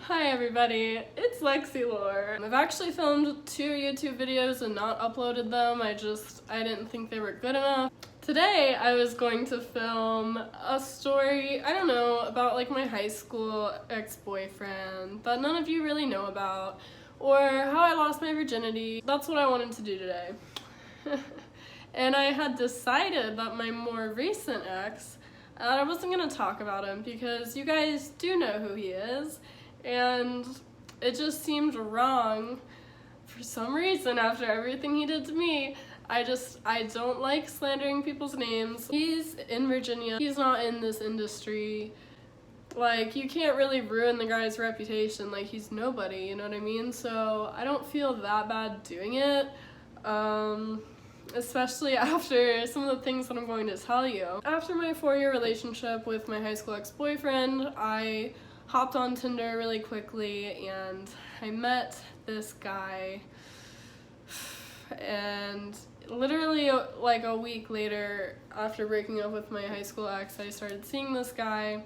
Hi everybody, it's Lexi Lore. I've actually filmed 2 YouTube videos and not uploaded them. I didn't think they were good enough. Today I was going to film a story, I don't know, about like my high school ex-boyfriend that none of you really know about, or how I lost my virginity. That's what I wanted to do today. And I had decided that my more recent ex, I wasn't going to talk about him because you guys do know who he is. And it just seemed wrong for some reason after everything he did to me. I don't like slandering people's names. He's in Virginia. He's not in this industry. Like, you can't really ruin the guy's reputation. Like, he's nobody, you know what I mean? So I don't feel that bad doing it. Especially after some of the things that I'm going to tell you. After my 4-year relationship with my high school ex-boyfriend, I hopped on Tinder really quickly and I met this guy, and literally like a week later after breaking up with my high school ex, I started seeing this guy.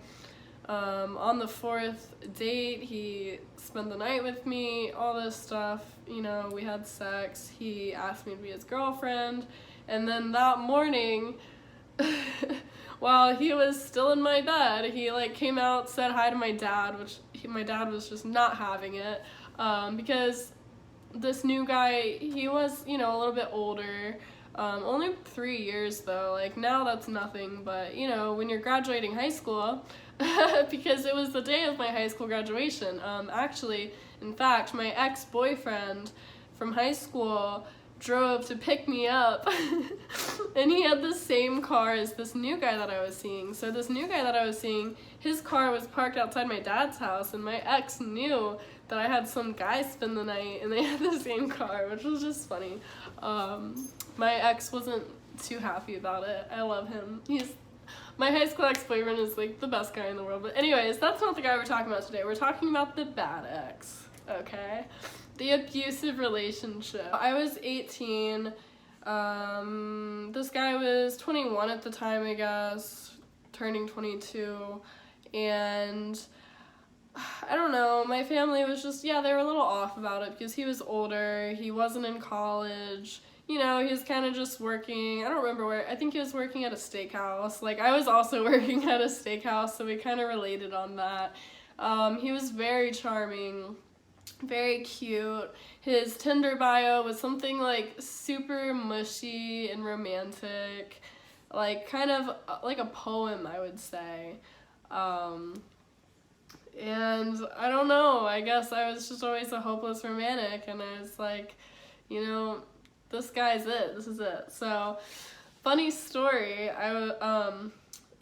On the 4th date, he spent the night with me, all this stuff, you know, we had sex, he asked me to be his girlfriend, and then that morning, while he was still in my bed, he like came out, said hi to my dad, which my dad was just not having it, because this new guy, he was, you know, a little bit older, only 3 years though, like now that's nothing, but you know, when you're graduating high school, because it was the day of my high school graduation, actually, in fact, my ex-boyfriend from high school drove to pick me up and he had the same car as this new guy that I was seeing. So this new guy that I was seeing, his car was parked outside my dad's house, and my ex knew that I had some guy spend the night and they had the same car, which was just funny. My ex wasn't too happy about it. I love him. My high school ex-boyfriend is like the best guy in the world. But anyways, that's not the guy we're talking about today. We're talking about the bad ex, okay? The abusive relationship. I was 18. This guy was 21 at the time, I guess, turning 22. And I don't know, my family was just, yeah, they were a little off about it because he was older, he wasn't in college. You know, he was kind of just working, I don't remember where, I think he was working at a steakhouse. Like, I was also working at a steakhouse, so we kind of related on that. He was very charming, very cute. His Tinder bio was something like super mushy and romantic, like kind of like a poem, I would say. And I don't know, I guess I was just always a hopeless romantic, and I was like, you know, this guy's it, this is it. So, funny story,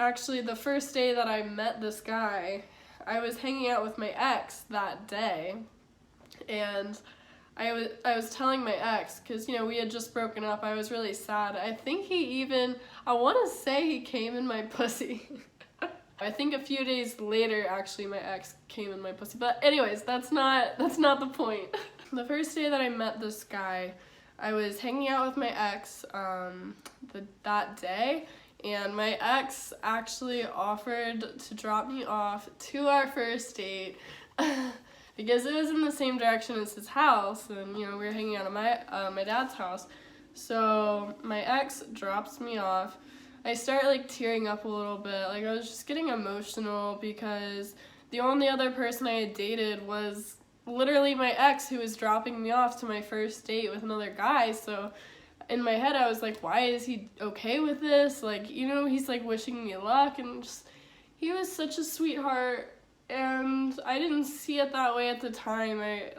actually the first day that I met this guy, I was hanging out with my ex that day, and I was telling my ex, because, you know, we had just broken up, I was really sad. I think I want to say he came in my pussy. I think a few days later, actually, my ex came in my pussy, but anyways, that's not the point. The first day that I met this guy, I was hanging out with my ex that day, and my ex actually offered to drop me off to our first date because it was in the same direction as his house, and you know, we were hanging out at my dad's house. So my ex drops me off. I start like tearing up a little bit, like I was just getting emotional because the only other person I had dated was literally my ex, who was dropping me off to my first date with another guy. So in my head I was like, why is he okay with this? Like, you know, he's like wishing me luck, and just, he was such a sweetheart, and I didn't see it that way at the time. I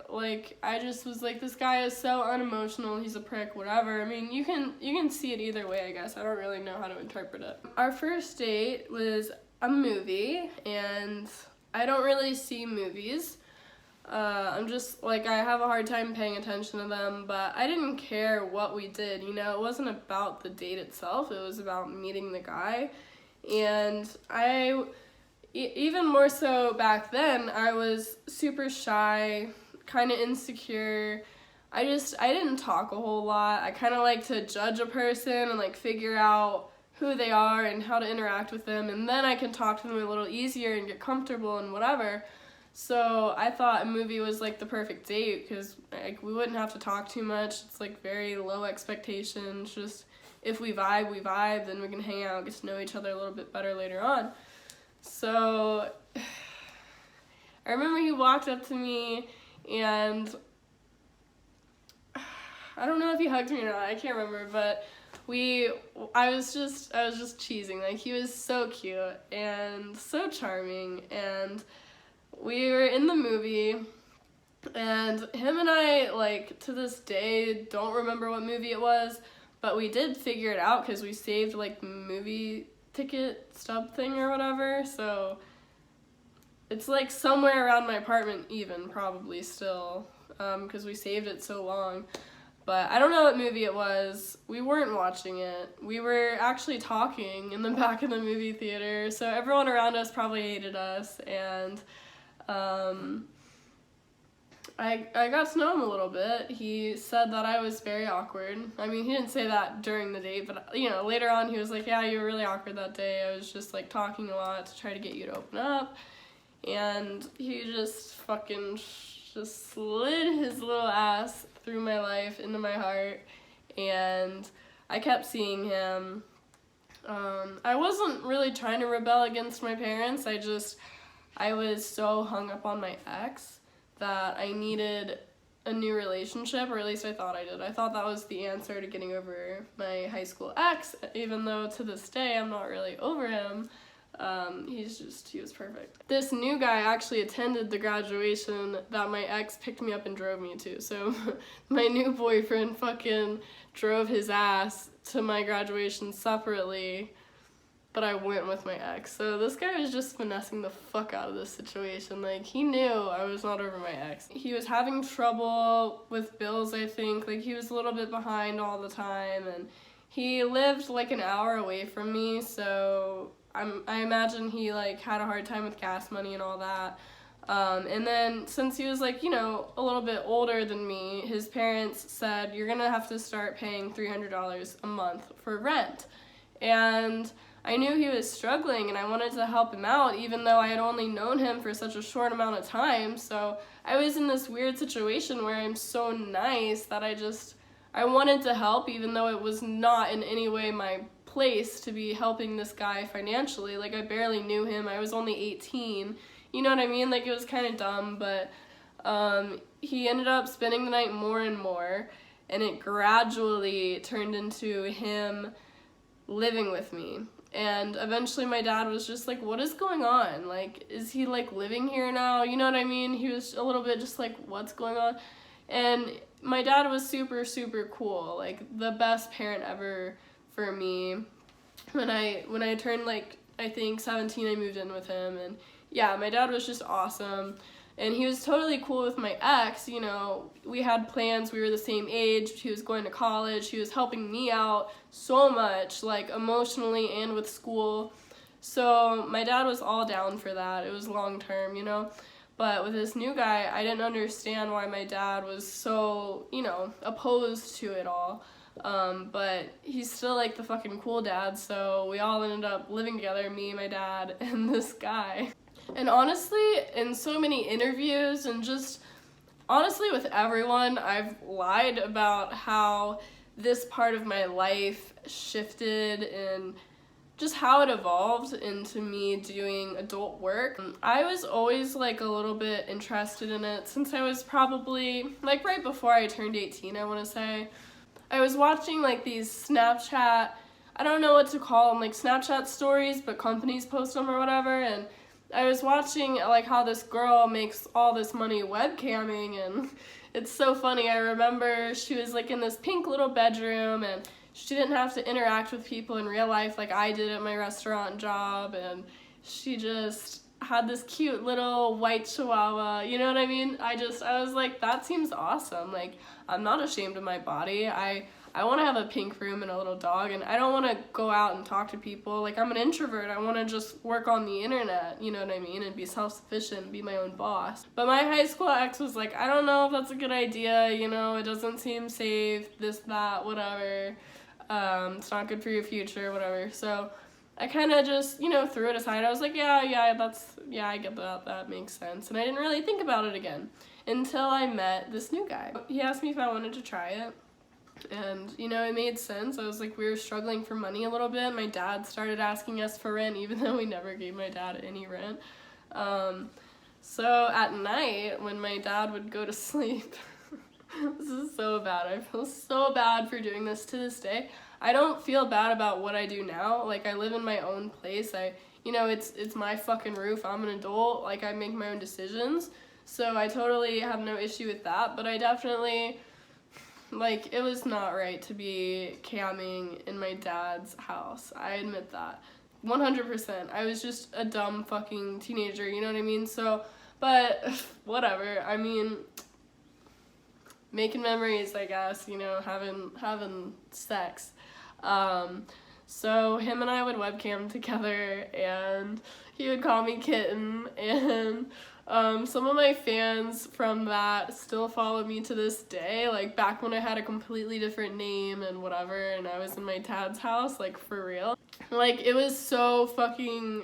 just was like, this guy is so unemotional, he's a prick, whatever. I mean, you can see it either way, I guess. I don't really know how to interpret it. Our first date was a movie, and I don't really see movies. I'm just, like, I have a hard time paying attention to them, but I didn't care what we did, you know, it wasn't about the date itself, it was about meeting the guy, and even more so back then, I was super shy, kind of insecure. I didn't talk a whole lot. I kind of like to judge a person and like figure out who they are and how to interact with them, and then I can talk to them a little easier and get comfortable and whatever. So I thought a movie was like the perfect date because like we wouldn't have to talk too much. It's like very low expectations. Just if we vibe, we vibe. Then we can hang out, get to know each other a little bit better later on. So I remember he walked up to me and I don't know if he hugged me or not. I can't remember, but I was just cheesing. Like, he was so cute and so charming, and we were in the movie, and him and I, like, to this day don't remember what movie it was, but we did figure it out because we saved, like, movie ticket stub thing or whatever, so it's, like, somewhere around my apartment even, probably still, because we saved it so long. But I don't know what movie it was. We weren't watching it. We were actually talking in the back of the movie theater, so everyone around us probably hated us, and I got to know him a little bit. He said that I was very awkward. I mean, he didn't say that during the date, but, you know, later on he was like, yeah, you were really awkward that day. I was just, like, talking a lot to try to get you to open up, and he just fucking just slid his little ass through my life, into my heart, and I kept seeing him. I wasn't really trying to rebel against my parents. I was so hung up on my ex that I needed a new relationship, or at least I thought I did. I thought that was the answer to getting over my high school ex, even though to this day I'm not really over him. He was perfect. This new guy actually attended the graduation that my ex picked me up and drove me to, so my new boyfriend fucking drove his ass to my graduation separately, but I went with my ex. So this guy was just finessing the fuck out of this situation. Like, he knew I was not over my ex. He was having trouble with bills, I think. Like, he was a little bit behind all the time, and he lived like an hour away from me, so I imagine he, like, had a hard time with gas money and all that. And then since he was, like, you know, a little bit older than me, his parents said, you're gonna have to start paying $300 a month for rent. And I knew he was struggling, and I wanted to help him out, even though I had only known him for such a short amount of time. So I was in this weird situation where I'm so nice that I wanted to help, even though it was not in any way my place to be helping this guy financially. Like, I barely knew him. I was only 18. You know what I mean? Like, it was kind of dumb, but he ended up spending the night more and more, and it gradually turned into him living with me. And eventually my dad was just like, what is going on? Like, is he, like, living here now? You know what I mean? He was a little bit just like, what's going on? And my dad was super, super cool. Like, the best parent ever for me. When I turned, like, I think 17, I moved in with him, and yeah, my dad was just awesome, and he was totally cool with my ex. You know, we had plans, we were the same age, he was going to college, he was helping me out so much, like, emotionally and with school, so my dad was all down for that. It was long term, you know. But with this new guy, I didn't understand why my dad was so, you know, opposed to it all. But he's still, like, the fucking cool dad, so we all ended up living together, me, my dad, and this guy. And honestly, in so many interviews and just honestly with everyone, I've lied about how this part of my life shifted and just how it evolved into me doing adult work. I was always, like, a little bit interested in it since I was probably, like, right before I turned 18, I want to say. I was watching, like, these Snapchat, I don't know what to call them, like, Snapchat stories, but companies post them or whatever, and I was watching, like, how this girl makes all this money webcamming, and it's so funny. I remember she was, like, in this pink little bedroom, and she didn't have to interact with people in real life like I did at my restaurant job, and she just had this cute little white chihuahua, you know what I mean? I was like, that seems awesome. Like, I'm not ashamed of my body. I want to have a pink room and a little dog, and I don't want to go out and talk to people. Like, I'm an introvert. I want to just work on the internet, you know what I mean, and be self-sufficient, be my own boss. But my high school ex was like, I don't know if that's a good idea, you know, it doesn't seem safe, this, that, whatever. It's not good for your future, whatever. So I kind of just, you know, threw it aside. I was like, yeah, I get that, that makes sense. And I didn't really think about it again until I met this new guy. He asked me if I wanted to try it. And, you know, it made sense. I was like, we were struggling for money a little bit. My dad started asking us for rent, even though we never gave my dad any rent. So at night, when my dad would go to sleep, this is so bad. I feel so bad for doing this to this day. I don't feel bad about what I do now. Like, I live in my own place. You know, it's my fucking roof. I'm an adult. Like, I make my own decisions. So I totally have no issue with that. But I definitely, like, it was not right to be camming in my dad's house. I admit that. 100%. I was just a dumb fucking teenager, you know what I mean? So, but whatever. I mean, making memories, I guess, you know, having sex. So him and I would webcam together, and he would call me kitten, and some of my fans from that still follow me to this day, like back when I had a completely different name and whatever, and I was in my dad's house, like, for real. Like, it was so fucking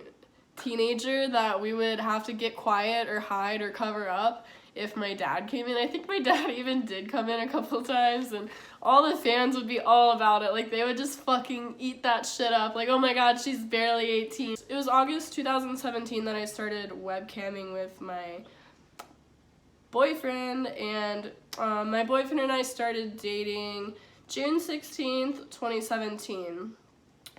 teenager that we would have to get quiet or hide or cover up if my dad came in. I think my dad even did come in a couple times, and all the fans would be all about it. Like, they would just fucking eat that shit up. Like, oh my god, she's barely 18. It was August 2017 that I started webcamming with my boyfriend, and my boyfriend and I started dating June 16th, 2017.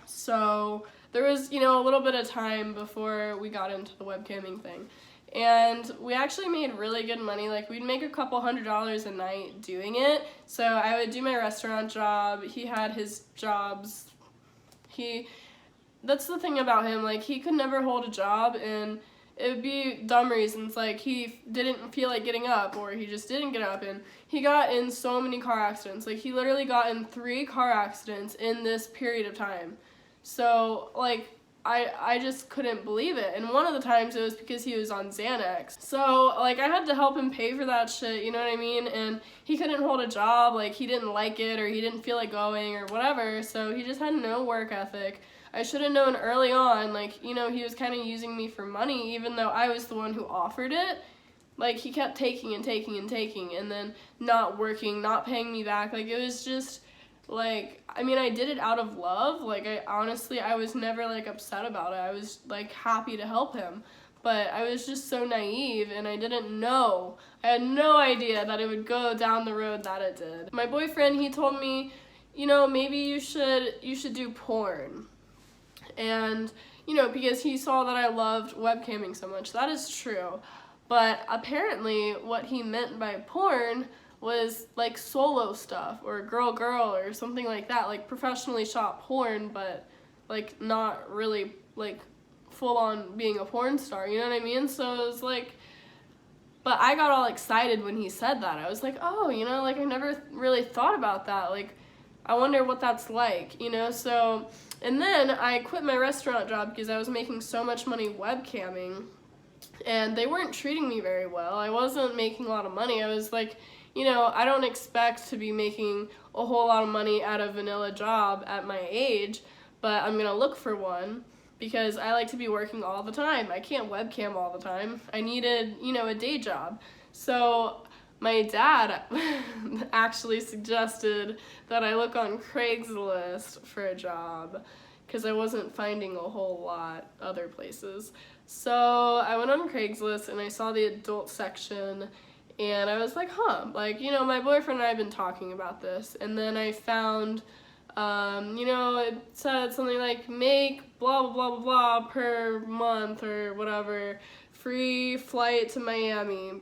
So there was, you know, a little bit of time before we got into the webcamming thing. And we actually made really good money. Like, we'd make a couple $100s a night doing it. So I would do my restaurant job. He had his jobs. That's the thing about him. Like, he could never hold a job, and it would be dumb reasons. Like, he didn't feel like getting up, or he just didn't get up. And he got in so many car accidents. Like, he literally got in 3 car accidents in this period of time. So, like, I just couldn't believe it. And one of the times it was because he was on Xanax. So, like, I had to help him pay for that shit, you know what I mean? And he couldn't hold a job, like, he didn't like it, or he didn't feel like going, or whatever. So he just had no work ethic. I should have known early on, like, you know, he was kind of using me for money, even though I was the one who offered it. Like, he kept taking and taking and taking, and then not working, not paying me back. Like, it was just, like, I mean, I did it out of love. Like, I was never, like, upset about it. I was, like, happy to help him. But I was just so naive, and I didn't know. I had no idea that it would go down the road that it did. My boyfriend, he told me, you know, maybe you should do porn. And, you know, because he saw that I loved webcamming so much. That is true. But apparently what he meant by porn was, like, solo stuff, or girl, or something like that, like professionally shot porn, but, like, not really, like, full on being a porn star, you know what I mean? So it was like, but I got all excited when he said that. I was like, oh, you know, like, I never really thought about that, like, I wonder what that's like, you know? So, and then I quit my restaurant job because I was making so much money webcamming, and they weren't treating me very well. I wasn't making a lot of money. I was like, you know, I don't expect to be making a whole lot of money at a vanilla job at my age, but I'm gonna look for one because I like to be working all the time. I can't webcam all the time. I needed, you know, a day job. So my dad actually suggested that I look on Craigslist for a job because I wasn't finding a whole lot other places. So I went on Craigslist and I saw the adult section, and I was like, huh, like, you know, my boyfriend and I have been talking about this. And then I found, you know, it said something like, make blah, blah, blah, blah, blah per month or whatever, free flight to Miami.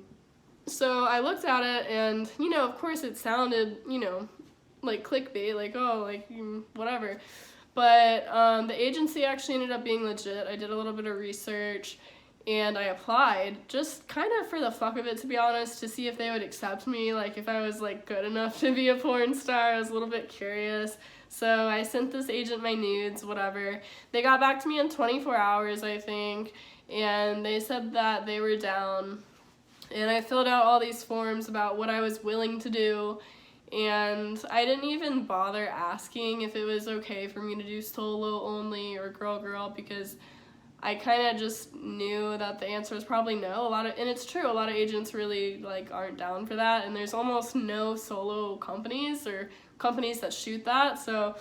So I looked at it, and, you know, of course it sounded, you know, like clickbait, like, oh, like, whatever. But the agency actually ended up being legit. I did a little bit of research, and I applied just kind of for the fuck of it, to be honest, to see if they would accept me, like if I was, like, good enough to be a porn star. I was a little bit curious. So I sent this agent my nudes, whatever. They got back to me in 24 hours, I think, and they said that they were down. And I filled out all these forms about what I was willing to do, And I didn't even bother asking if it was okay for me to do solo only or girl because I kind of just knew that the answer was probably no. And it's true, a lot of agents really like aren't down for that, and there's almost no solo companies or companies that shoot that. So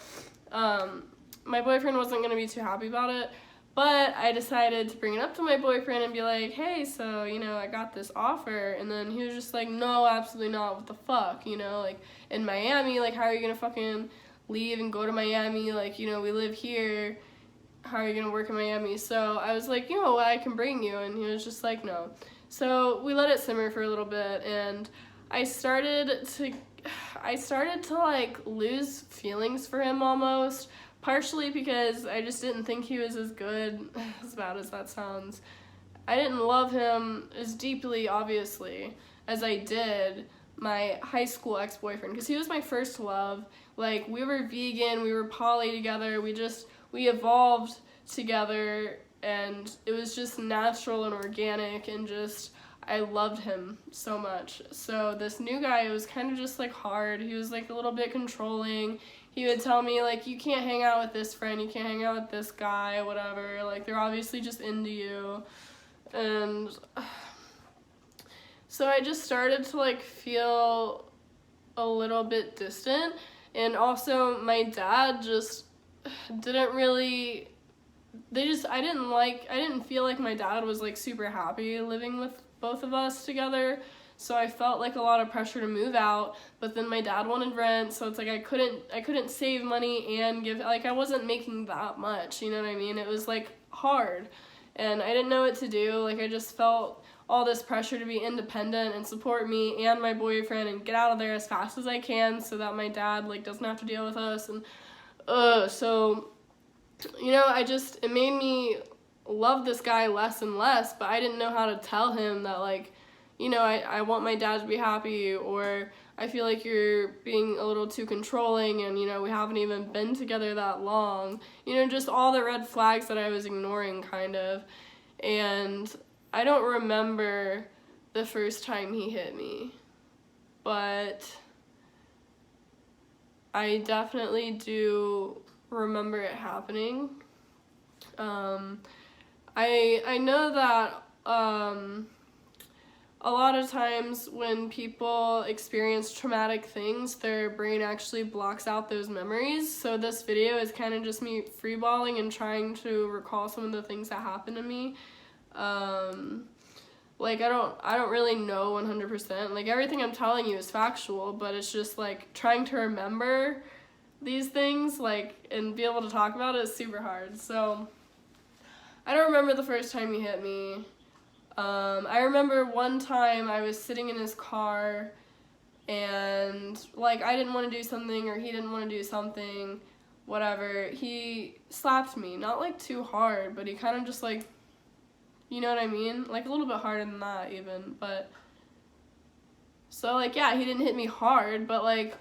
my boyfriend wasn't going to be too happy about it, but I decided to bring it up to my boyfriend and be like, hey, so, you know, I got this offer. And then he was just like, no, absolutely not. What the fuck? You know, like, in Miami, like, how are you going to fucking leave and go to Miami? Like, you know, we live here. How are you going to work in Miami? So I was like, you know what, I can bring you. And he was just like, no. So we let it simmer for a little bit, and I started to like lose feelings for him almost. Partially because I just didn't think he was as good, as bad as that sounds. I didn't love him as deeply, obviously, as I did my high school ex-boyfriend, because he was my first love. Like, we were vegan, we were poly together, we evolved together, and it was just natural and organic, and just, I loved him so much. So this new guy was kind of just like hard. He was like a little bit controlling. He would tell me, like, you can't hang out with this friend, you can't hang out with this guy, whatever. Like, they're obviously just into you. And so I just started to, like, feel a little bit distant. And also, my dad just didn't really, I didn't feel like my dad was, like, super happy living with both of us together. So I felt like a lot of pressure to move out, but then my dad wanted rent, so it's like I couldn't save money and give, like, I wasn't making that much, you know what I mean? It was like hard, and I didn't know what to do. Like, I just felt all this pressure to be independent and support me and my boyfriend and get out of there as fast as I can so that my dad, like, doesn't have to deal with us. And so, you know, it made me love this guy less and less, but I didn't know how to tell him that, like, you know, I want my dad to be happy, or I feel like you're being a little too controlling, and, you know, we haven't even been together that long. You know, just all the red flags that I was ignoring, kind of. And I don't remember the first time he hit me, but I definitely do remember it happening. I know that a lot of times when people experience traumatic things, their brain actually blocks out those memories. So this video is kind of just me freeballing and trying to recall some of the things that happened to me. Like, I don't really know 100%. Like, everything I'm telling you is factual, but it's just, like, trying to remember these things, like, and be able to talk about it is super hard. So I don't remember the first time he hit me. I remember one time I was sitting in his car, and, like, I didn't want to do something, or he didn't want to do something, whatever. He slapped me, not, like, too hard, but he kind of just, like, you know what I mean? Like, a little bit harder than that, even, but, so, like, yeah, he didn't hit me hard, but, like,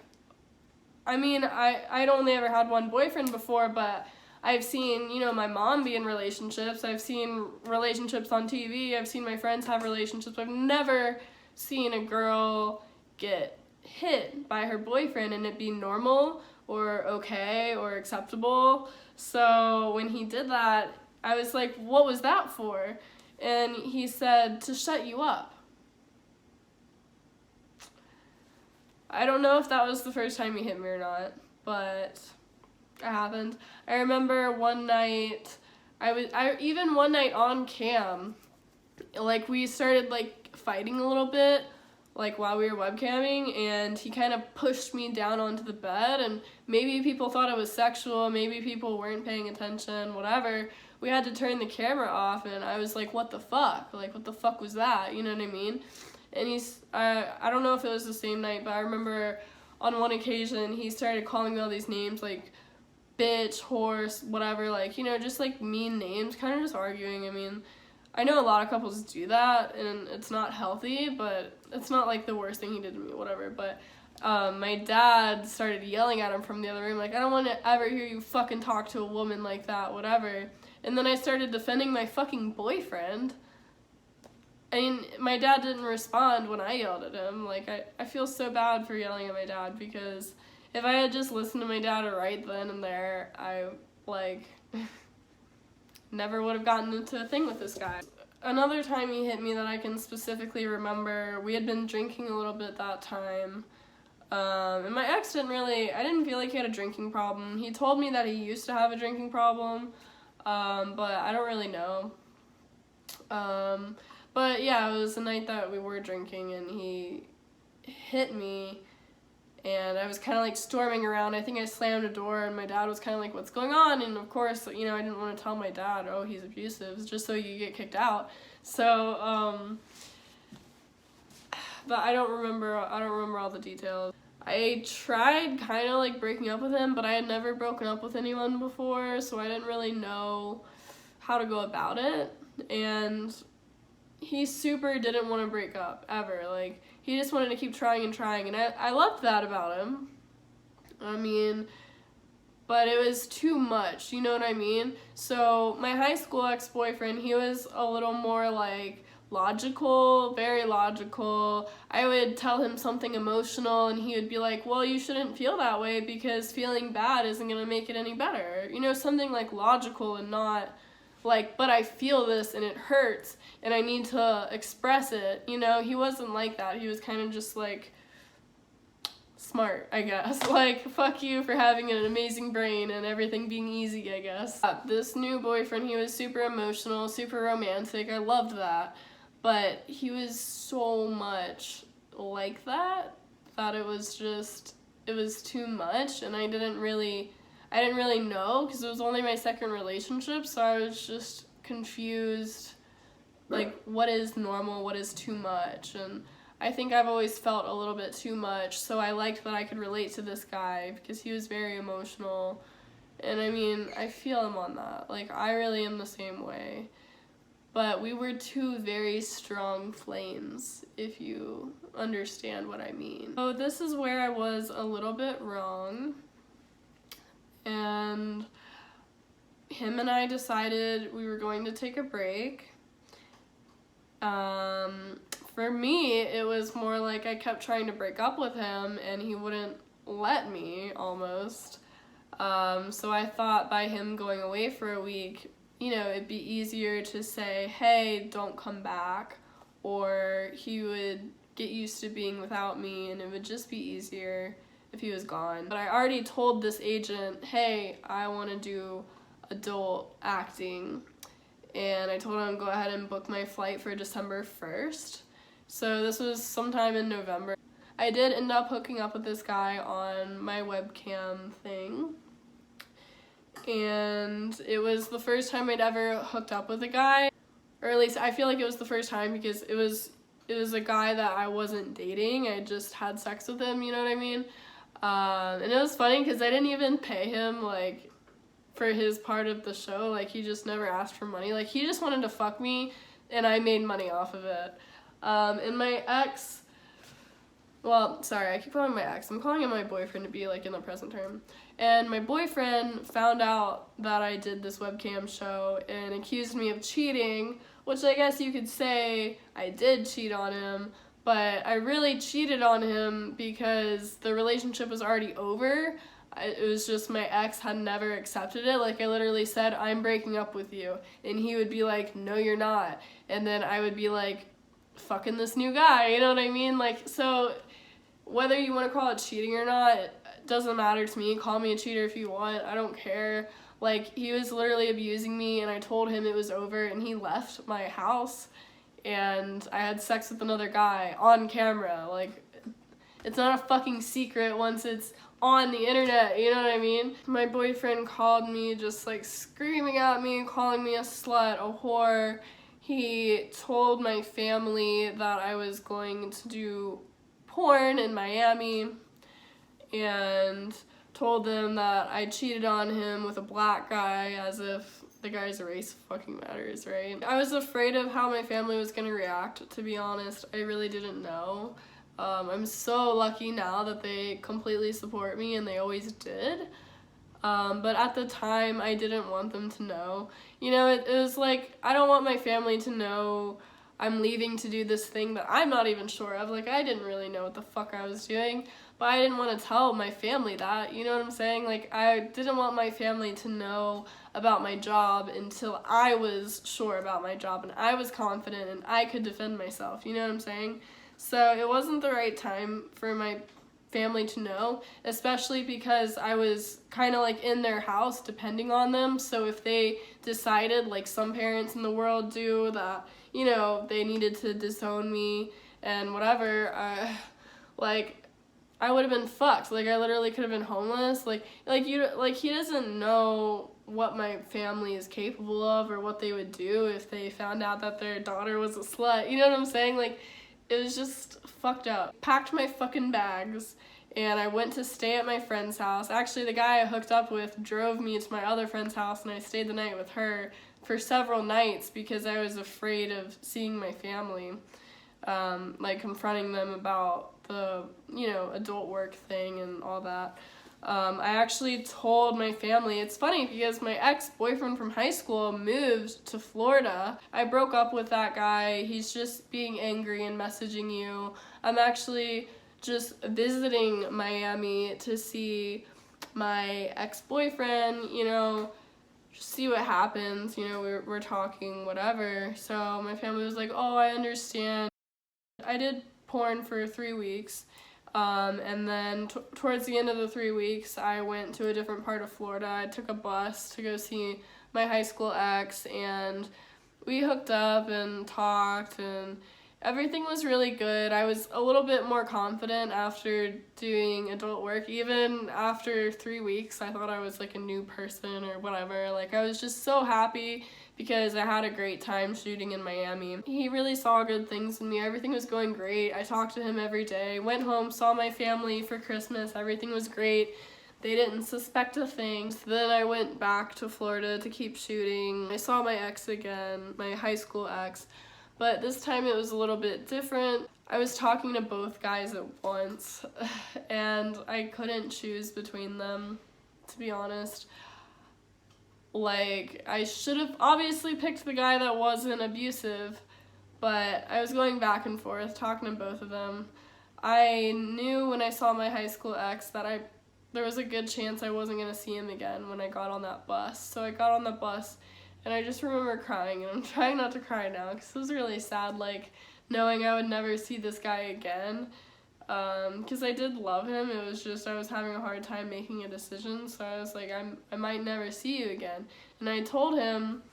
I mean, I'd only ever had one boyfriend before, but I've seen, you know, my mom be in relationships. I've seen relationships on TV. I've seen my friends have relationships. I've never seen a girl get hit by her boyfriend and it be normal or okay or acceptable. So when he did that, I was like, what was that for? And he said, to shut you up. I don't know if that was the first time he hit me or not, but it happened. I remember one night, even one night on cam, like, we started, like, fighting a little bit, like, while we were webcamming, and he kind of pushed me down onto the bed, and maybe people thought it was sexual, maybe people weren't paying attention, whatever. We had to turn the camera off, and I was like, what the fuck? Like, what the fuck was that? You know what I mean? And I don't know if it was the same night, but I remember on one occasion he started calling me all these names, like bitch, horse, whatever, like, you know, just like mean names, kind of just arguing. I mean, I know a lot of couples do that, and it's not healthy, but it's not like the worst thing he did to me, whatever. But my dad started yelling at him from the other room, like, I don't want to ever hear you fucking talk to a woman like that, whatever. And then I started defending my fucking boyfriend. I mean, my dad didn't respond when I yelled at him. Like, I feel so bad for yelling at my dad, because if I had just listened to my dad right then and there, I, like, never would have gotten into a thing with this guy. Another time he hit me that I can specifically remember, we had been drinking a little bit that time. And my ex I didn't feel like he had a drinking problem. He told me that he used to have a drinking problem, but I don't really know. But yeah, it was the night that we were drinking, and he hit me, and I was kind of like storming around. I think I slammed a door, and my dad was kind of like, what's going on? And of course, you know, I didn't want to tell my dad, oh, he's abusive, just so you get kicked out. So, but I don't remember all the details. I tried kind of like breaking up with him, but I had never broken up with anyone before, so I didn't really know how to go about it. And he super didn't want to break up, ever. Like, he just wanted to keep trying and trying, and I loved that about him. I mean, but it was too much, you know what I mean? So my high school ex-boyfriend, he was a little more like logical, very logical. I would tell him something emotional, and he would be like, well, you shouldn't feel that way, because feeling bad isn't going to make it any better. You know, something like logical, and not like, but I feel this and it hurts and I need to express it. You know, he wasn't like that. He was kind of just like smart, I guess. Like, fuck you for having an amazing brain and everything being easy, I guess. This new boyfriend, he was super emotional, super romantic. I loved that. But he was so much like that it was too much, and I didn't really know, because it was only my second relationship, so I was just confused, like, what is normal, what is too much, and I think I've always felt a little bit too much, so I liked that I could relate to this guy, because he was very emotional, and I mean, I feel him on that, like, I really am the same way, but we were two very strong flames, if you understand what I mean. So this is where I was a little bit wrong, and him and I decided we were going to take a break. For me, it was more like I kept trying to break up with him, and he wouldn't let me, almost. So I thought by him going away for a week, you know, it'd be easier to say, hey, don't come back, or he would get used to being without me, and it would just be easier if he was gone. But I already told this agent, hey, I want to do adult acting, and I told him go ahead and book my flight for December 1st. So this was sometime in November. I did end up hooking up with this guy on my webcam thing, and it was the first time I'd ever hooked up with a guy, or at least I feel like it was the first time, because it was a guy that I wasn't dating. I just had sex with him, you know what I mean? And it was funny because I didn't even pay him, like, for his part of the show. Like, he just never asked for money. Like, he just wanted to fuck me, and I made money off of it. And my ex, well, sorry, I keep calling him my ex. I'm calling him my boyfriend to be, like, in the present term. And my boyfriend found out that I did this webcam show and accused me of cheating, which I guess you could say I did cheat on him. But I really cheated on him because the relationship was already over. It was just my ex had never accepted it. Like, I literally said, I'm breaking up with you. And he would be like, no, you're not. And then I would be like, fucking this new guy, you know what I mean? Like, so whether you want to call it cheating or not, it doesn't matter to me. Call me a cheater if you want. I don't care. Like, he was literally abusing me, and I told him it was over, and he left my house. And I had sex with another guy on camera. Like, it's not a fucking secret once it's on the internet, you know what I mean? My boyfriend called me just, like, screaming at me, calling me a slut, a whore. He told my family that I was going to do porn in Miami, and told them that I cheated on him with a black guy, as if the guy's race fucking matters, right? I was afraid of how my family was gonna react, to be honest. I really didn't know. I'm so lucky now that they completely support me, and they always did. But at the time, I didn't want them to know. You know, it was like, I don't want my family to know I'm leaving to do this thing that I'm not even sure of. Like, I didn't really know what the fuck I was doing, but I didn't want to tell my family that, you know what I'm saying? Like, I didn't want my family to know about my job until I was sure about my job and I was confident and I could defend myself, you know what I'm saying? So it wasn't the right time for my family to know, especially because I was kind of like in their house depending on them. So if they decided, like some parents in the world do, that, you know, they needed to disown me and whatever, like, I would have been fucked. Like, I literally could have been homeless. Like he doesn't know what my family is capable of or what they would do if they found out that their daughter was a slut. You know what I'm saying? Like, it was just fucked up. Packed my fucking bags and I went to stay at my friend's house. Actually, the guy I hooked up with drove me to my other friend's house and I stayed the night with her for several nights because I was afraid of seeing my family, like confronting them about the, you know, adult work thing and all that. I actually told my family. It's funny because my ex-boyfriend from high school moved to Florida. I broke up with that guy. He's just being angry and messaging you. I'm actually just visiting Miami to see my ex-boyfriend, you know, just see what happens. You know, we're talking, whatever. So my family was like, oh, I understand. I did porn for 3 weeks. And then towards the end of the 3 weeks, I went to a different part of Florida. I took a bus to go see my high school ex, and we hooked up and talked, and everything was really good. I was a little bit more confident after doing adult work. Even after 3 weeks, I thought I was like a new person or whatever. Like, I was just so happy because I had a great time shooting in Miami. He really saw good things in me. Everything was going great. I talked to him every day. Went home, saw my family for Christmas. Everything was great. They didn't suspect a thing. So then I went back to Florida to keep shooting. I saw my ex again, my high school ex, but this time it was a little bit different. I was talking to both guys at once, and I couldn't choose between them, to be honest. Like, I should have obviously picked the guy that wasn't abusive, but I was going back and forth, talking to both of them. I knew when I saw my high school ex that there was a good chance I wasn't going to see him again when I got on that bus. So I got on the bus, and I just remember crying, and I'm trying not to cry now, because it was really sad, like, knowing I would never see this guy again. Because I did love him. It was just I was having a hard time making a decision, so I was like, I might never see you again. And I told him,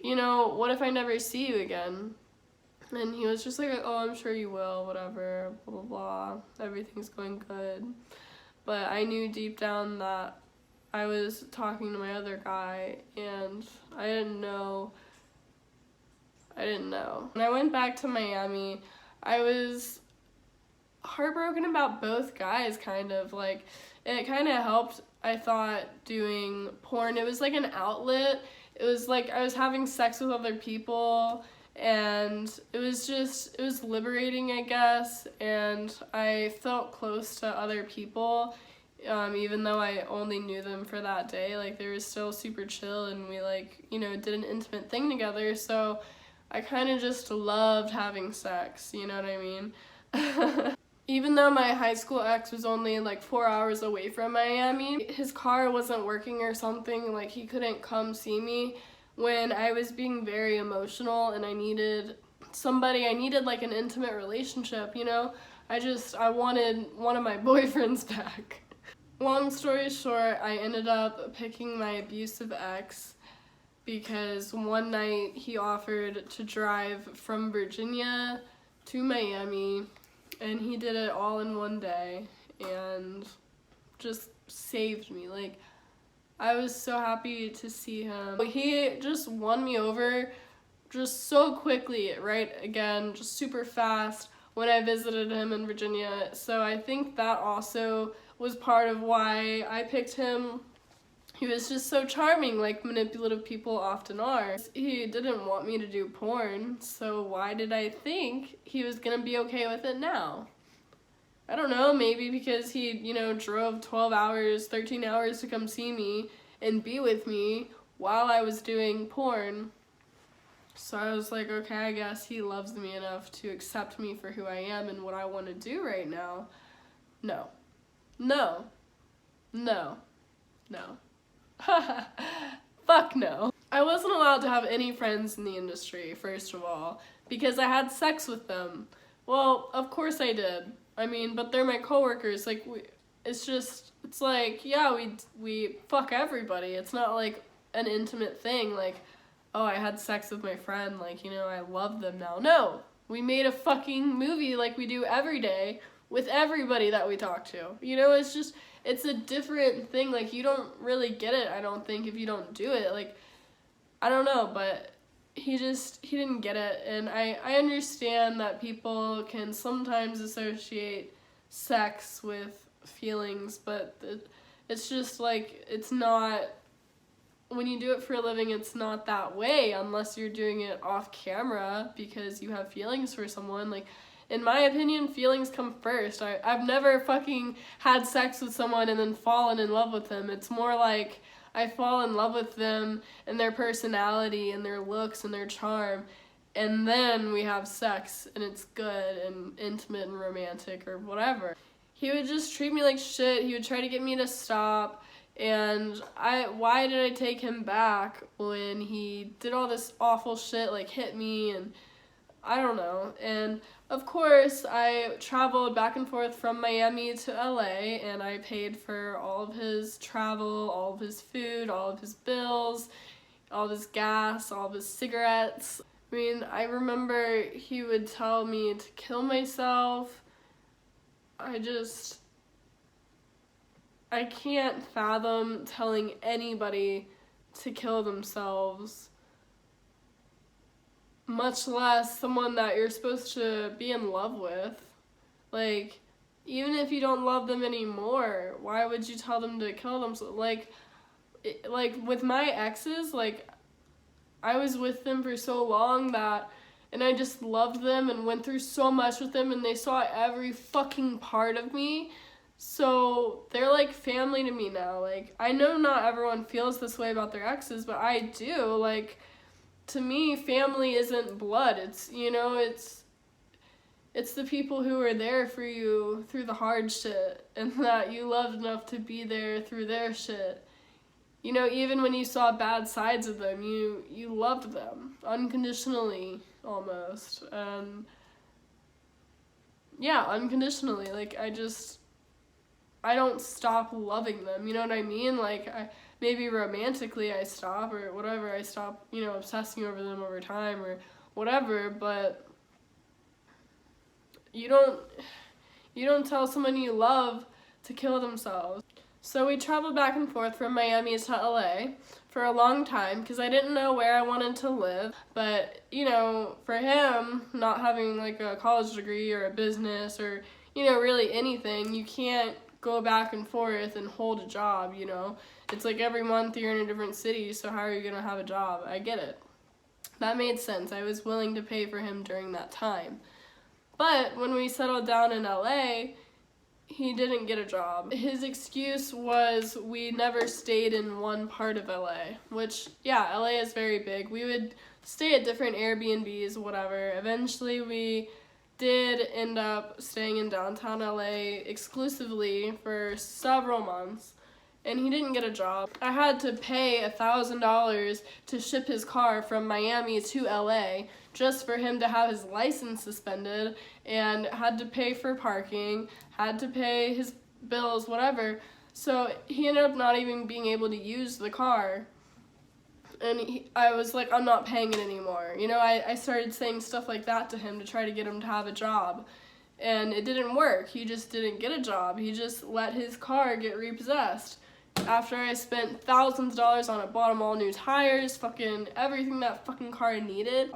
you know, what if I never see you again? And he was just like, oh, I'm sure you will, whatever, blah, blah, blah. Everything's going good. But I knew deep down that I was talking to my other guy, and I didn't know. When I went back to Miami, I was heartbroken about both guys, kind of. Like, it kind of helped, I thought, doing porn. It was like an outlet. It was like I was having sex with other people, and it was liberating, I guess, and I felt close to other people, even though I only knew them for that day. Like, they were still super chill, and we, like, you know, did an intimate thing together, so I kind of just loved having sex, you know what I mean? Even though my high school ex was only like 4 hours away from Miami, his car wasn't working or something, like he couldn't come see me when I was being very emotional and I needed somebody, I needed like an intimate relationship, you know? I wanted one of my boyfriends back. Long story short, I ended up picking my abusive ex because one night he offered to drive from Virginia to Miami, and he did it all in one day and just saved me. Like, I was so happy to see him. He just won me over just so quickly, right? Again, just super fast when I visited him in Virginia. So I think that also was part of why I picked him. He was just so charming, like manipulative people often are. He didn't want me to do porn, so why did I think he was gonna be okay with it now? I don't know, maybe because he, you know, drove 12 hours, 13 hours to come see me and be with me while I was doing porn. So I was like, okay, I guess he loves me enough to accept me for who I am and what I want to do right now. No. No. No. No. Fuck no. I wasn't allowed to have any friends in the industry, first of all, because I had sex with them. Well, of course I did. I mean, but they're my coworkers. Like, it's like, yeah, we fuck everybody. It's not like an intimate thing, like, oh, I had sex with my friend, like, you know, I love them now. No, we made a fucking movie like we do every day with everybody that we talk to. You know, it's a different thing. Like, you don't really get it, I don't think, if you don't do it. Like, I don't know, but he didn't get it. And I understand that people can sometimes associate sex with feelings, but it's just like, it's not, when you do it for a living, it's not that way unless you're doing it off camera because you have feelings for someone. Like, in my opinion, feelings come first. I've never fucking had sex with someone and then fallen in love with them. It's more like I fall in love with them and their personality and their looks and their charm, and then we have sex and it's good and intimate and romantic or whatever. He would just treat me like shit. He would try to get me to stop. And why did I take him back when he did all this awful shit, like hit me, and I don't know. And of course, I traveled back and forth from Miami to LA, and I paid for all of his travel, all of his food, all of his bills, all of his gas, all of his cigarettes. I mean, I remember he would tell me to kill myself. I can't fathom telling anybody to kill themselves, much less someone that you're supposed to be in love with. Like, even if you don't love them anymore, why would you tell them to kill themselves? Like with my exes, like, I was with them for so long and I just loved them and went through so much with them, and they saw every fucking part of me. So they're like family to me now. Like, I know not everyone feels this way about their exes, but I do. Like, to me, family isn't blood. It's, you know, it's the people who are there for you through the hard shit and that you loved enough to be there through their shit. You know, even when you saw bad sides of them, you loved them unconditionally, almost. Yeah, unconditionally. Like, I don't stop loving them, you know what I mean? Like, maybe romantically I stop or whatever, I stop, you know, obsessing over them over time or whatever, but you don't tell someone you love to kill themselves. So we traveled back and forth from Miami to LA for a long time because I didn't know where I wanted to live, but, you know, for him, not having like a college degree or a business or, you know, really anything, you can't go back and forth and hold a job, you know. It's like every month you're in a different city, so how are you gonna have a job? I get it. That made sense. I was willing to pay for him during that time. But when we settled down in LA, he didn't get a job. His excuse was we never stayed in one part of LA, which, yeah, LA is very big. We would stay at different Airbnbs, whatever. Eventually we did end up staying in downtown LA exclusively for several months, and he didn't get a job. I had to pay $1,000 to ship his car from Miami to LA just for him to have his license suspended, and had to pay for parking, had to pay his bills, whatever. So he ended up not even being able to use the car. And I was like, I'm not paying it anymore. You know, I started saying stuff like that to him to try to get him to have a job. And it didn't work. He just didn't get a job. He just let his car get repossessed. After I spent thousands of dollars on it, bought him all new tires, fucking everything that fucking car needed.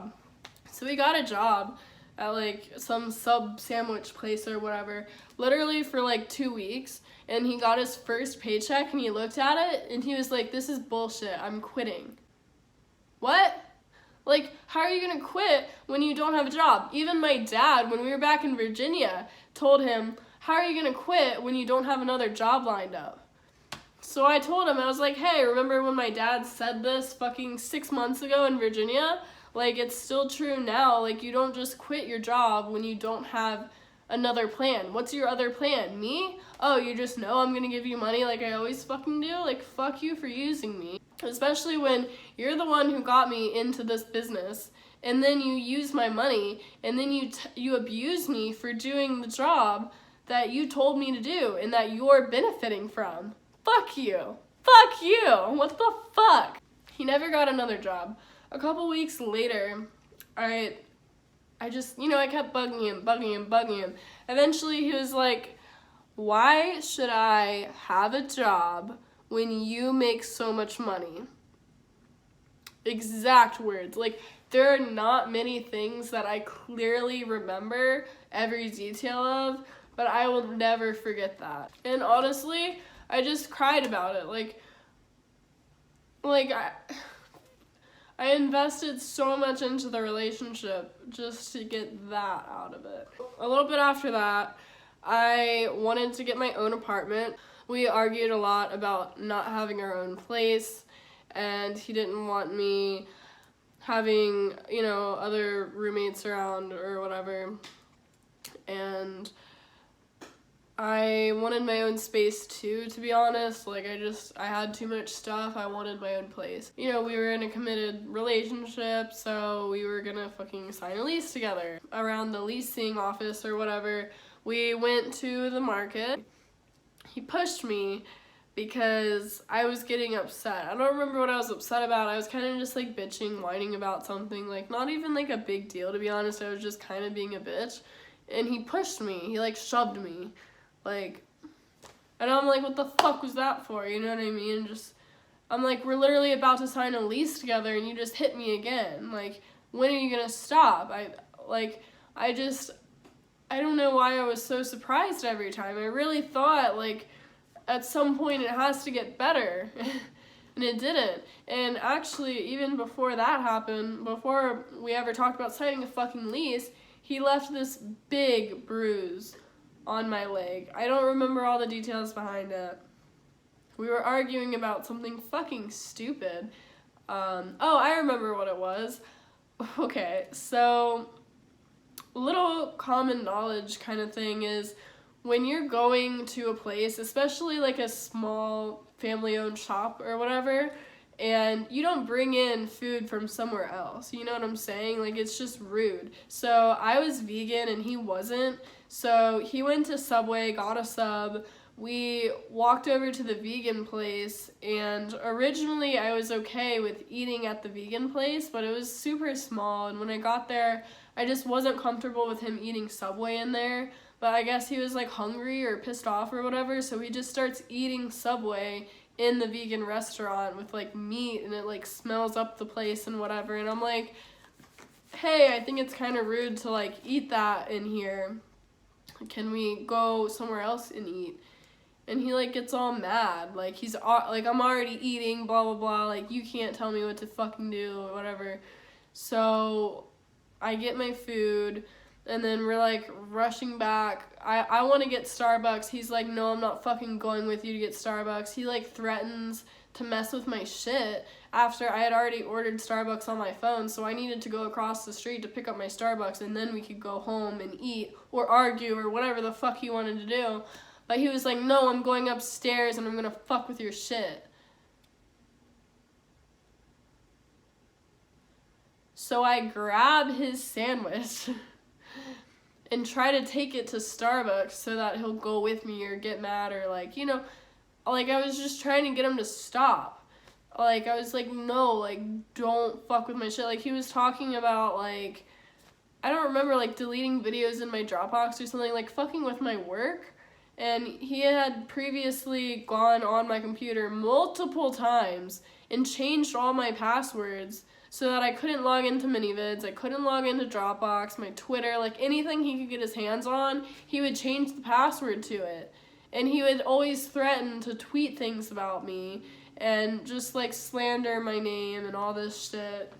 So he got a job at like some sub sandwich place or whatever, literally for like 2 weeks. And he got his first paycheck and he looked at it and he was like, this is bullshit, I'm quitting. What? Like, how are you gonna quit when you don't have a job? Even my dad, when we were back in Virginia, told him, how are you gonna quit when you don't have another job lined up? So I told him, I was like, hey, remember when my dad said this fucking 6 months ago in Virginia? Like, it's still true now. Like, you don't just quit your job when you don't have another plan. What's your other plan? Me? Oh, you just know I'm gonna give you money like I always fucking do? Like, fuck you for using me. Especially when you're the one who got me into this business, and then you use my money, and then you abuse me for doing the job that you told me to do and that you're benefiting from. Fuck you. Fuck you. What the fuck? He never got another job. A couple weeks later, I just, I kept bugging him. Eventually he was like, why should I have a job when you make so much money? Exact words. Like, there are not many things that I clearly remember every detail of, but I will never forget that. And honestly, I just cried about it. Like I invested so much into the relationship just to get that out of it. A little bit after that, I wanted to get my own apartment. We argued a lot about not having our own place, and he didn't want me having, other roommates around or whatever. And I wanted my own space too, to be honest. Like, I had too much stuff. I wanted my own place. We were in a committed relationship, so we were gonna fucking sign a lease together. Around the leasing office or whatever, we went to the market. He pushed me because I was getting upset. I don't remember what I was upset about. I was kind of just like bitching, whining about something, like not even like a big deal, to be honest. I was just kind of being a bitch. And he pushed me. He like shoved me. And I'm like, what the fuck was that for? You know what I mean? I'm like, we're literally about to sign a lease together and you just hit me again. Like, when are you gonna stop? I don't know why I was so surprised every time. I really thought, like, at some point it has to get better. And it didn't. And actually, even before that happened, before we ever talked about signing a fucking lease, he left this big bruise on my leg. I don't remember all the details behind it. We were arguing about something fucking stupid. I remember what it was. Okay, so little common knowledge kind of thing is when you're going to a place, especially like a small family-owned shop or whatever, and you don't bring in food from somewhere else. You know what I'm saying? Like, it's just rude. So I was vegan and he wasn't. So he went to Subway, got a sub. We walked over to the vegan place, and originally I was okay with eating at the vegan place, but it was super small, and when I got there, I just wasn't comfortable with him eating Subway in there. But I guess he was like hungry or pissed off or whatever, so he just starts eating Subway in the vegan restaurant with like meat, and it like smells up the place and whatever. And I'm like, hey, I think it's kind of rude to like eat that in here. Can we go somewhere else and eat? And he like gets all mad. Like, he's like, I'm already eating, blah, blah, blah. Like, you can't tell me what to fucking do or whatever. So I get my food, and then we're like rushing back. I want to get Starbucks. He's like, no, I'm not fucking going with you to get Starbucks. He like threatens to mess with my shit after I had already ordered Starbucks on my phone, so I needed to go across the street to pick up my Starbucks, and then we could go home and eat or argue or whatever the fuck he wanted to do. But he was like, no, I'm going upstairs and I'm gonna fuck with your shit. So I grab his sandwich and try to take it to Starbucks so that he'll go with me or get mad or like, like I was just trying to get him to stop. Like, I was like, no, like, don't fuck with my shit. Like, he was talking about, like, I don't remember, like, deleting videos in my Dropbox or something, like, fucking with my work. And he had previously gone on my computer multiple times and changed all my passwords so that I couldn't log into minivids, I couldn't log into Dropbox, my Twitter, like, anything he could get his hands on, he would change the password to it. And he would always threaten to tweet things about me and just like slander my name and all this shit.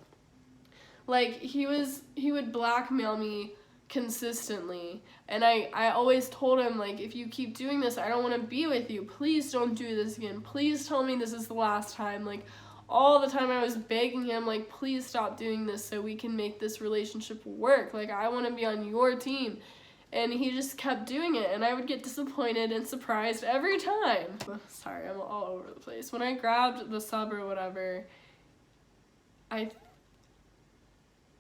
Like, he would blackmail me consistently, and I always told him, like, if you keep doing this, I don't want to be with you. Please don't do this again. Please tell me this is the last time. Like, all the time I was begging him, like, please stop doing this so we can make this relationship work. Like, I want to be on your team. And he just kept doing it, and I would get disappointed and surprised every time. Sorry, I'm all over the place. When I grabbed the sub or whatever,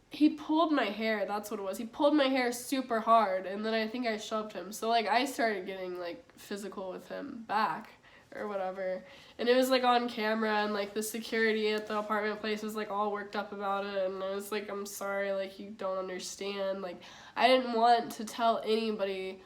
he pulled my hair, that's what it was. He pulled my hair super hard, and then I think I shoved him. So, like, I started getting, like, physical with him back or whatever. And it was, like, on camera, and, like, the security at the apartment place was, like, all worked up about it. And I was like, I'm sorry, like, you don't understand. Like, I didn't want to tell anybody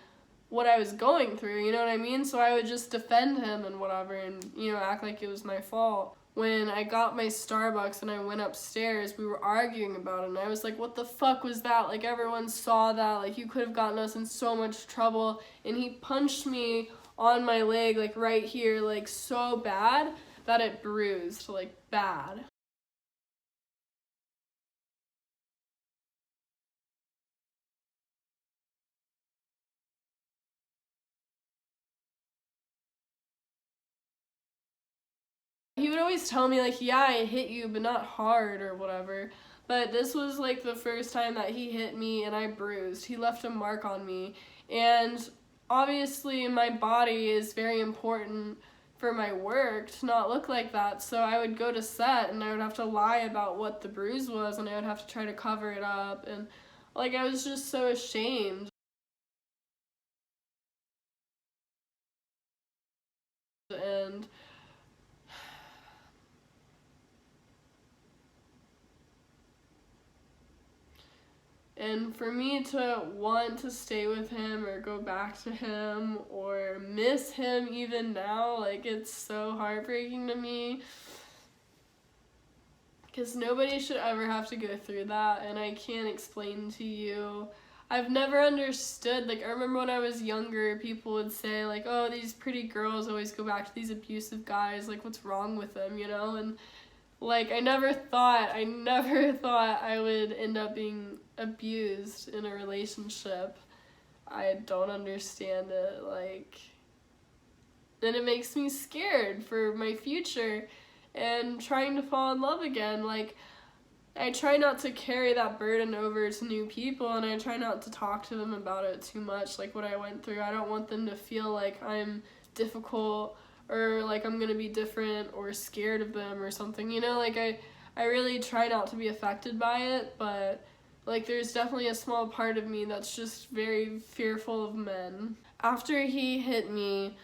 what I was going through, you know what I mean? So I would just defend him and whatever and, you know, act like it was my fault. When I got my Starbucks and I went upstairs, we were arguing about it, and I was like, what the fuck was that? Like, everyone saw that, like, you could have gotten us in so much trouble. And he punched me on my leg, like, right here, like, so bad that it bruised, like, bad. He would always tell me, like, yeah, I hit you, but not hard or whatever. But this was, like, the first time that he hit me and I bruised. He left a mark on me. And obviously my body is very important for my work to not look like that. So I would go to set and I would have to lie about what the bruise was, and I would have to try to cover it up. And, like, I was just so ashamed. And for me to want to stay with him or go back to him or miss him even now, like, it's so heartbreaking to me. Because nobody should ever have to go through that, and I can't explain to you. I've never understood, like, I remember when I was younger, people would say, like, oh, these pretty girls always go back to these abusive guys, like, what's wrong with them, you know? And, like, I never thought I would end up being abused in a relationship. I don't understand it, like, and it makes me scared for my future and trying to fall in love again. Like, I try not to carry that burden over to new people, and I try not to talk to them about it too much, like what I went through. I don't want them to feel like I'm difficult or like I'm gonna be different or scared of them or something, you know? Like, I really try not to be affected by it, but, like, there's definitely a small part of me that's just very fearful of men. After he hit me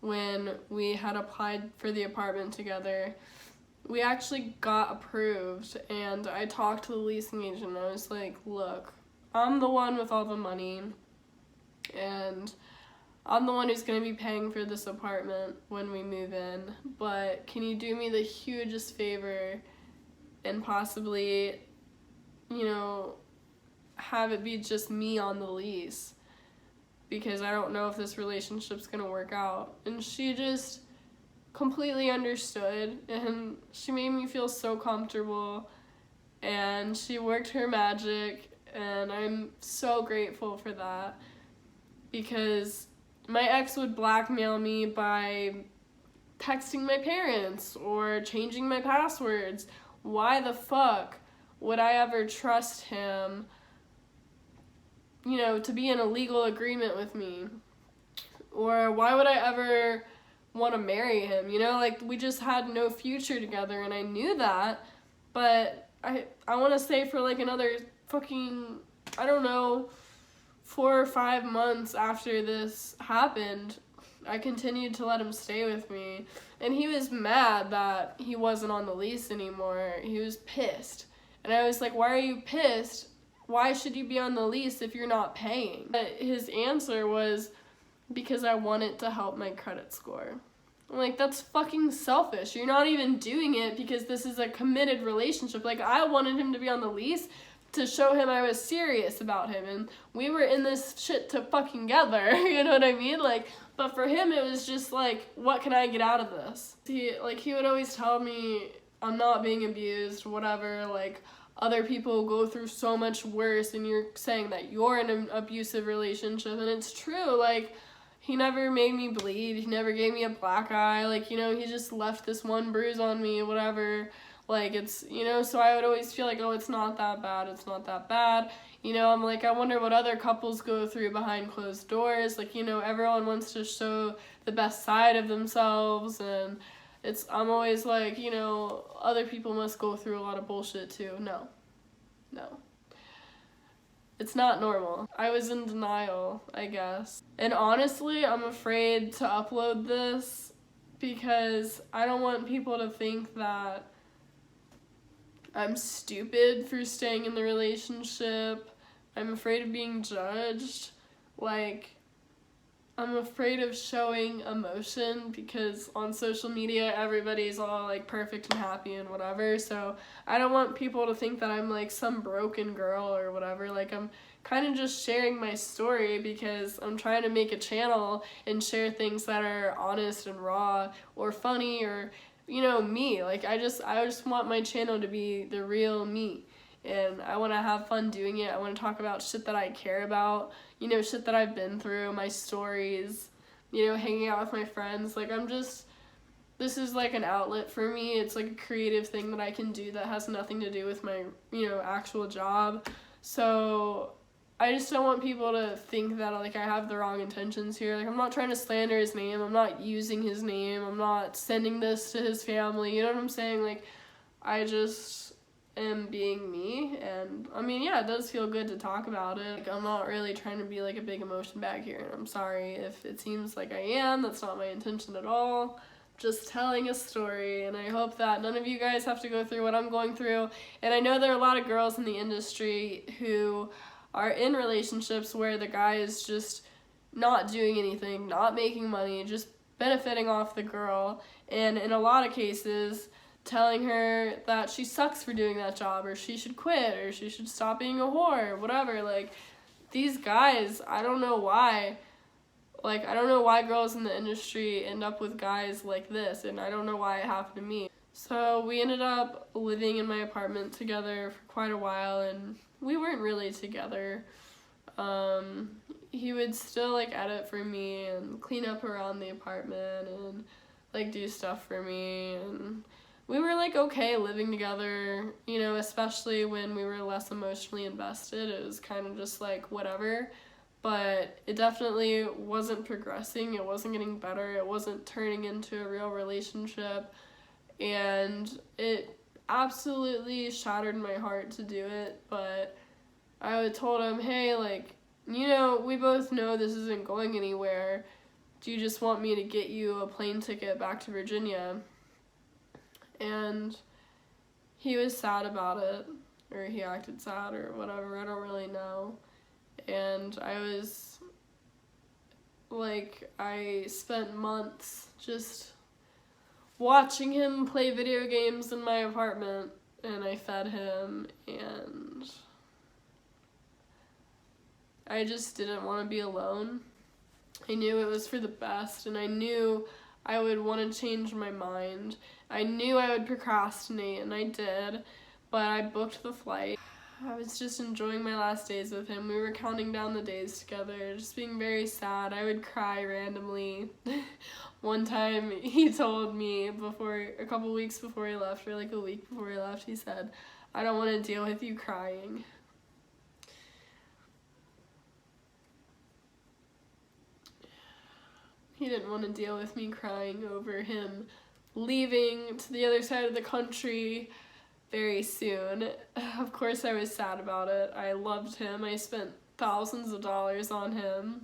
when we had applied for the apartment together, we actually got approved, and I talked to the leasing agent, and I was like, look, I'm the one with all the money, and I'm the one who's going to be paying for this apartment when we move in, but can you do me the hugest favor and possibly, you know, have it be just me on the lease, because I don't know if this relationship's going to work out. And she just completely understood, and she made me feel so comfortable, and she worked her magic, and I'm so grateful for that, because my ex would blackmail me by texting my parents or changing my passwords. Why the fuck would I ever trust him, you know, to be in a legal agreement with me? Or why would I ever want to marry him, you know? Like, we just had no future together, and I knew that, but I want to say for, like, another fucking, I don't know, 4 or 5 months after this happened, I continued to let him stay with me, and he was mad that he wasn't on the lease anymore. He was pissed, and I was like, why are you pissed? Why should you be on the lease if you're not paying? But his answer was, because I want it to help my credit score. I'm like, that's fucking selfish. You're not even doing it because this is a committed relationship. Like, I wanted him to be on the lease to show him I was serious about him, and we were in this shit to fucking together, you know what I mean? Like, but for him, it was just like, what can I get out of this? He would always tell me, I'm not being abused, whatever, like, other people go through so much worse, and you're saying that you're in an abusive relationship, and it's true. Like, he never made me bleed. He never gave me a black eye. Like, you know, he just left this one bruise on me, whatever. Like, it's, you know, so I would always feel like, oh, it's not that bad. It's not that bad. You know, I'm like, I wonder what other couples go through behind closed doors. Like, you know, everyone wants to show the best side of themselves. And I'm always like, you know, other people must go through a lot of bullshit too. No. It's not normal. I was in denial, I guess. And honestly, I'm afraid to upload this because I don't want people to think that I'm stupid for staying in the relationship. I'm afraid of being judged. Like, I'm afraid of showing emotion because on social media, everybody's all like perfect and happy and whatever. So I don't want people to think that I'm like some broken girl or whatever. Like, I'm kind of just sharing my story because I'm trying to make a channel and share things that are honest and raw or funny or, you know, me. Like, I just want my channel to be the real me. And I want to have fun doing it. I want to talk about shit that I care about, you know, shit that I've been through, my stories, you know, hanging out with my friends. Like, this is like an outlet for me. It's like a creative thing that I can do that has nothing to do with my, you know, actual job. So I just don't want people to think that, like, I have the wrong intentions here. Like, I'm not trying to slander his name. I'm not using his name. I'm not sending this to his family. You know what I'm saying? Like, I just am being me, and I mean, yeah, it does feel good to talk about it. Like, I'm not really trying to be like a big emotion bag here, and I'm sorry if it seems like I am. That's not my intention at all. Just telling a story, and I hope that none of you guys have to go through what I'm going through. And I know there are a lot of girls in the industry who are in relationships where the guy is just not doing anything, not making money, just benefiting off the girl, and in a lot of cases telling her that she sucks for doing that job, or she should quit, or she should stop being a whore, or whatever. Like, these guys, I don't know why girls in the industry end up with guys like this, and I don't know why it happened to me. So we ended up living in my apartment together for quite a while, and we weren't really together. He would still, like, edit for me and clean up around the apartment and, like, do stuff for me, and we were, like, okay living together, you know, especially when we were less emotionally invested. It was kind of just, like, whatever, but it definitely wasn't progressing. It wasn't getting better. It wasn't turning into a real relationship, and it absolutely shattered my heart to do it. But I told him, hey, like, you know, we both know this isn't going anywhere. Do you just want me to get you a plane ticket back to Virginia? And he was sad about it, or he acted sad or whatever, I don't really know. And I spent months just watching him play video games in my apartment, and I fed him, and I just didn't want to be alone. I knew it was for the best, and I knew I would want to change my mind. I knew I would procrastinate, and I did, but I booked the flight. I was just enjoying my last days with him. We were counting down the days together, just being very sad. I would cry randomly. One time he told me a couple weeks before he left, or like a week before he left, he said, I don't want to deal with you crying. He didn't want to deal with me crying over him leaving to the other side of the country very soon. Of course I was sad about it. I loved him. I spent thousands of dollars on him.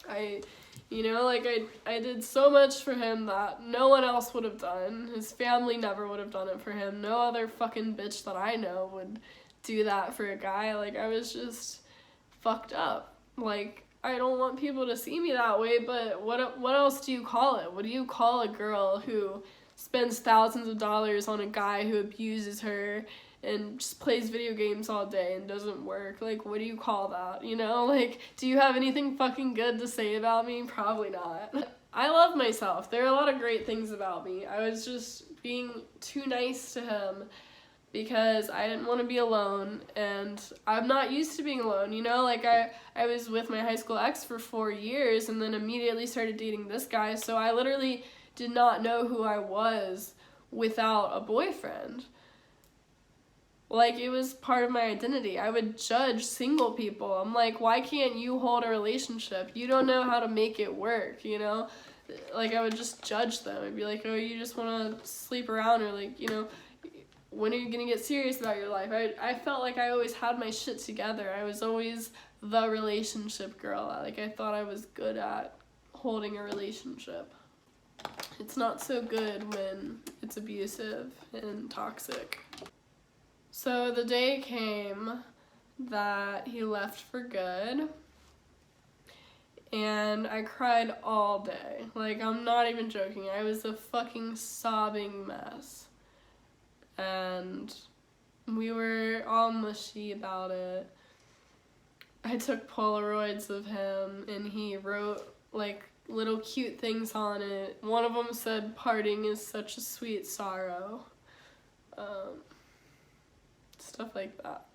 I did so much for him that no one else would have done. His family never would have done it for him. No other fucking bitch that I know would do that for a guy. Like, I was just fucked up. Like, I don't want people to see me that way, but what else do you call it? What do you call a girl who spends thousands of dollars on a guy who abuses her and just plays video games all day and doesn't work? Like, what do you call that, you know? Like, do you have anything fucking good to say about me? Probably not. I love myself. There are a lot of great things about me. I was just being too nice to him because I didn't want to be alone, and I'm not used to being alone, you know? Like, I was with my high school ex for 4 years and then immediately started dating this guy, so I literally did not know who I was without a boyfriend. Like, it was part of my identity. I would judge single people. I'm like, why can't you hold a relationship? You don't know how to make it work, you know? Like, I would just judge them. I'd be like, oh, you just want to sleep around, or like, you know, when are you going to get serious about your life? I felt like I always had my shit together. I was always the relationship girl. Like, I thought I was good at holding a relationship. It's not so good when it's abusive and toxic. So the day came that he left for good, and I cried all day. Like, I'm not even joking. I was a fucking sobbing mess. And we were all mushy about it. I took Polaroids of him, and he wrote, like, little cute things on it. One of them said, "Parting is such a sweet sorrow." Stuff like that.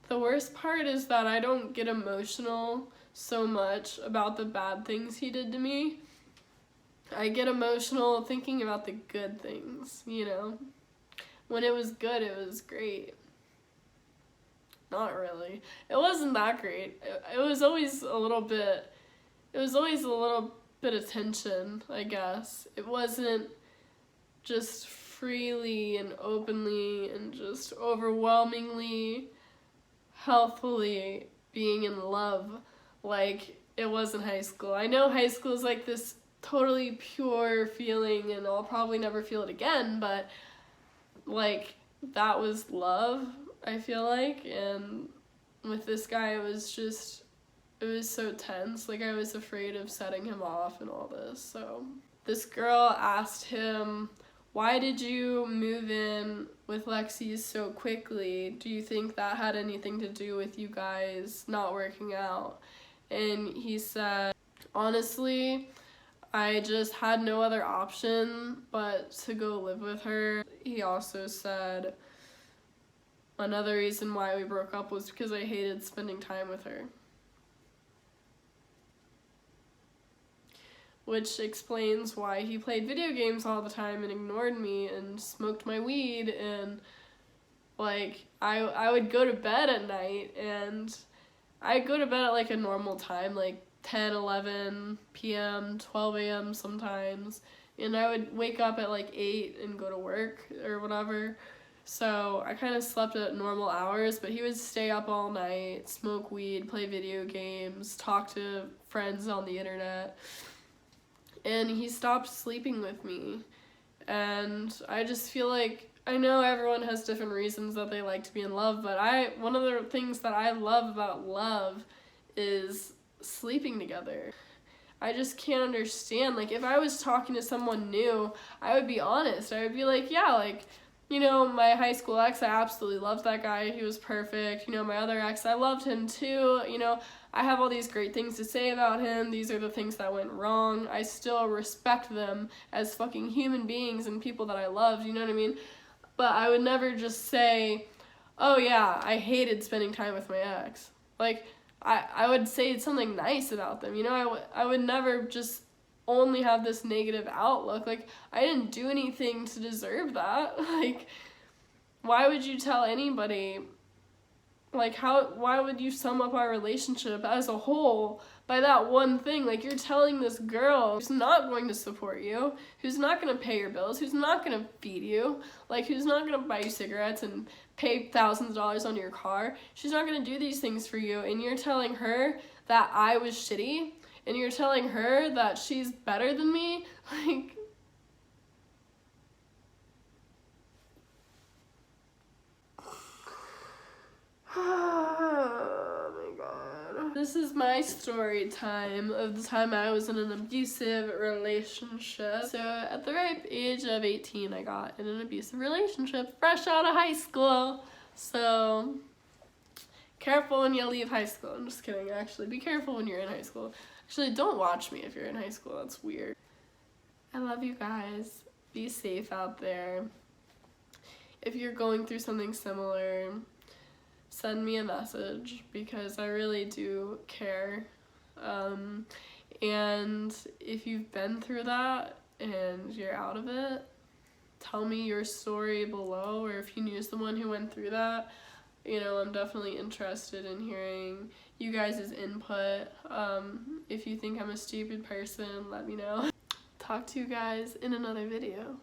The worst part is that I don't get emotional so much about the bad things he did to me. I get emotional thinking about the good things, you know? When it was good, it was great. Not really. It wasn't that great. It was always a little bit of tension, I guess. It wasn't just freely and openly and just overwhelmingly, healthfully being in love like it was in high school. I know high school is like this totally pure feeling and I'll probably never feel it again, but like that was love, I feel like. And with this guy, it was so tense. Like, I was afraid of setting him off and all this. So this girl asked him, "Why did you move in with Lexi so quickly? Do you think that had anything to do with you guys not working out?" And he said, "Honestly, I just had no other option but to go live with her." He also said another reason why we broke up was because I hated spending time with her. Which explains why he played video games all the time and ignored me and smoked my weed, and like I would go to bed at night, and I'd go to bed at like a normal time, like 10, 11 p.m., 12 a.m. sometimes, and I would wake up at like 8 and go to work or whatever. So I kind of slept at normal hours, but he would stay up all night, smoke weed, play video games, talk to friends on the internet. And he stopped sleeping with me. And I just feel like, I know everyone has different reasons that they like to be in love, but one of the things that I love about love is sleeping together. I just can't understand. Like, if I was talking to someone new, I would be honest. I would be like, yeah, like, you know, my high school ex, I absolutely loved that guy. He was perfect. You know, my other ex, I loved him too. You know, I have all these great things to say about him. These are the things that went wrong. I still respect them as fucking human beings and people that I loved, you know what I mean? But I would never just say, "Oh yeah, I hated spending time with my ex." Like, I would say something nice about them, you know? I would never just only have this negative outlook. Like, I didn't do anything to deserve that. Like, why would you tell anybody, like, why would you sum up our relationship as a whole by that one thing? Like, you're telling this girl who's not going to support you, who's not going to pay your bills, who's not going to feed you, like, who's not going to buy you cigarettes and pay thousands of dollars on your car. She's not going to do these things for you, and you're telling her that I was shitty, and you're telling her that she's better than me? Like, oh my god. This is my story time of the time I was in an abusive relationship. So at the ripe age of 18, I got in an abusive relationship, fresh out of high school. So careful when you leave high school. I'm just kidding, actually. Be careful when you're in high school. Actually, don't watch me if you're in high school. That's weird. I love you guys. Be safe out there. if you're going through something similar, send me a message because I really do care. And if you've been through that and you're out of it, tell me your story below, or if you knew someone who went through that. You know, I'm definitely interested in hearing you guys' input. If you think I'm a stupid person, let me know. Talk to you guys in another video.